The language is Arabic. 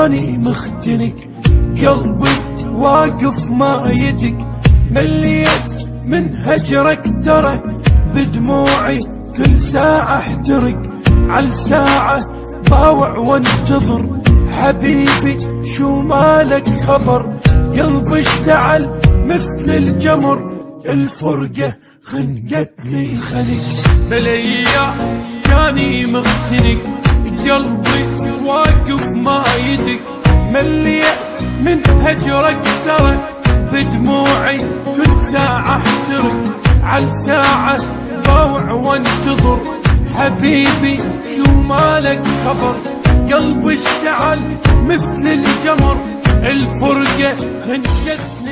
جاني مختنق، قلبي واقف ما يدق، مليت من هجرك ترى بدموعي كل ساعة احترق، عالساعة باوع وانتظر حبيبي شو مالك خبر، قلبي اشتعل مثل الجمر، الفرقة خنقتني خنق، بالايام جاني مختنق، قلبي واقف ما يدق، مليت من هجرك ترى بدموعي كل ساعة احترق، عالساعة باوع وانتظر حبيبي شو مالك خبر، قلبي اشتعل مثل الجمر، الفرقة خنقتني